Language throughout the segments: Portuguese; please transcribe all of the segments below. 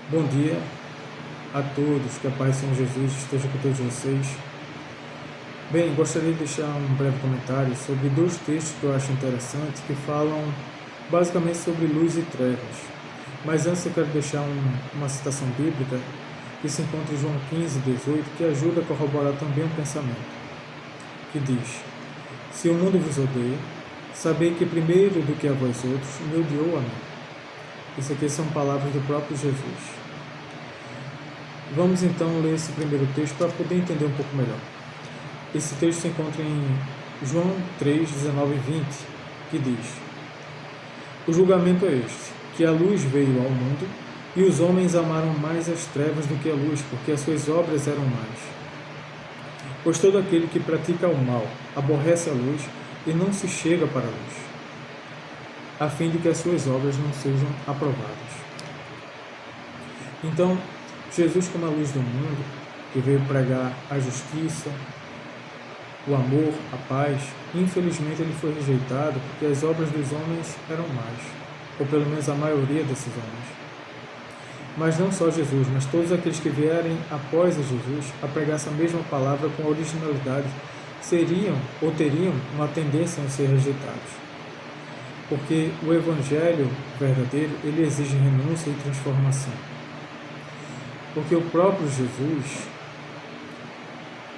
Bom dia a todos, que a paz do Senhor Jesus esteja com todos vocês. Bem, gostaria de deixar um breve comentário sobre dois textos que eu acho interessantes, que falam basicamente sobre luz e trevas. Mas antes eu quero deixar uma citação bíblica que se encontra em João 15:18, que ajuda a corroborar também um pensamento, que diz: Se o mundo vos odeia, sabei que primeiro do que a vós outros me odiou a mim. Isso aqui são palavras do próprio Jesus. Vamos então ler esse primeiro texto para poder entender um pouco melhor. Esse texto se encontra em João 3:19 e 20, que diz: O julgamento é este, que a luz veio ao mundo, e os homens amaram mais as trevas do que a luz, porque as suas obras eram más. Pois todo aquele que pratica o mal aborrece a luz e não se chega para a luz, a fim de que as suas obras não sejam aprovadas. Então, Jesus, como a luz do mundo, que veio pregar a justiça, o amor, a paz, infelizmente ele foi rejeitado porque as obras dos homens eram más, ou pelo menos a maioria desses homens. Mas não só Jesus, mas todos aqueles que vierem após a Jesus a pregar essa mesma palavra com originalidade seriam ou teriam uma tendência a ser rejeitados. Porque o Evangelho verdadeiro, ele exige renúncia e transformação. Porque o próprio Jesus,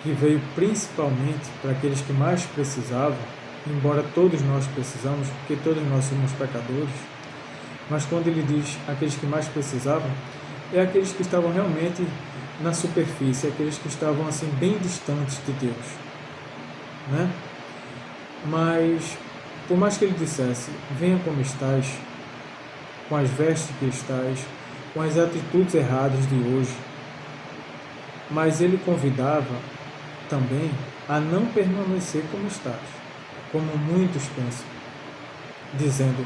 que veio principalmente para aqueles que mais precisavam, embora todos nós precisamos, porque todos nós somos pecadores, mas quando ele diz aqueles que mais precisavam, é aqueles que estavam realmente na superfície, aqueles que estavam assim bem distantes de Deus, né? Mas por mais que ele dissesse: venha como estás, com as vestes que estás, com as atitudes erradas de hoje, mas ele convidava também a não permanecer como estás, como muitos pensam, dizendo: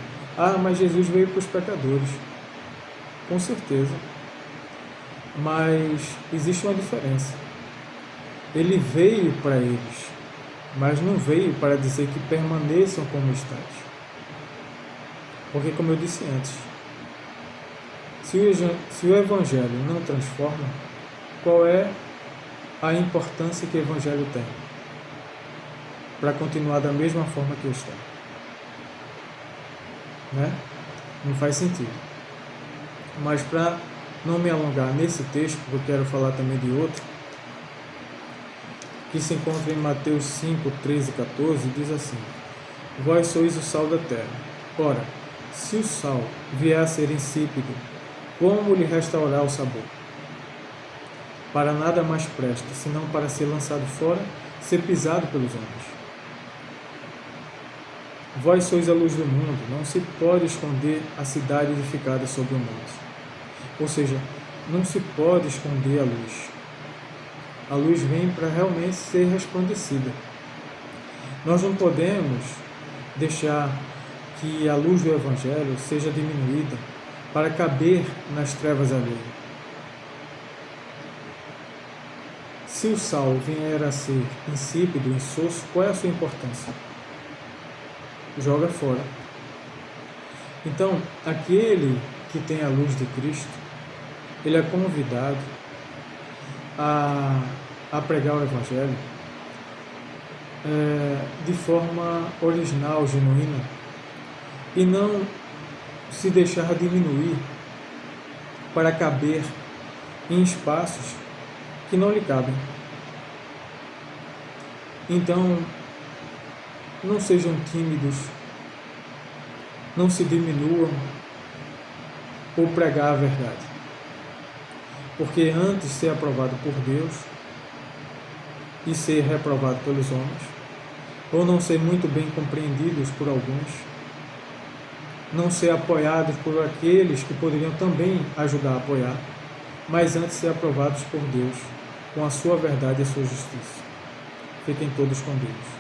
mas Jesus veio para os pecadores. Com certeza, mas existe uma diferença. Ele veio para eles, mas não veio para dizer que permaneçam como estás. Porque, como eu disse antes, se o Evangelho não transforma, qual é a importância que o Evangelho tem para continuar da mesma forma que está? Né? Não faz sentido. Mas para não me alongar nesse texto, porque eu quero falar também de outro, que se encontra em Mateus 5:13-14, diz assim: Vós sois o sal da terra. Ora, se o sal vier a ser insípido, como lhe restaurar o sabor? Para nada mais presta, senão para ser lançado fora, ser pisado pelos homens. Vós sois a luz do mundo, não se pode esconder a cidade edificada sobre o monte. Ou seja, não se pode esconder a luz. A luz vem para realmente ser resplandecida. Nós não podemos deixar que a luz do Evangelho seja diminuída para caber nas trevas alheias. Se o sal vier a ser insípido, insosso, qual é a sua importância? Joga fora. Então, aquele que tem a luz de Cristo, ele é convidado a pregar o Evangelho de forma original, genuína, e não se deixar diminuir para caber em espaços que não lhe cabem. Então, não sejam tímidos, não se diminuam por pregar a verdade. Porque antes de ser aprovado por Deus e ser reprovado pelos homens, ou não ser muito bem compreendidos por alguns, não ser apoiados por aqueles que poderiam também ajudar a apoiar, mas antes ser aprovados por Deus, com a sua verdade e a sua justiça. Fiquem todos com Deus.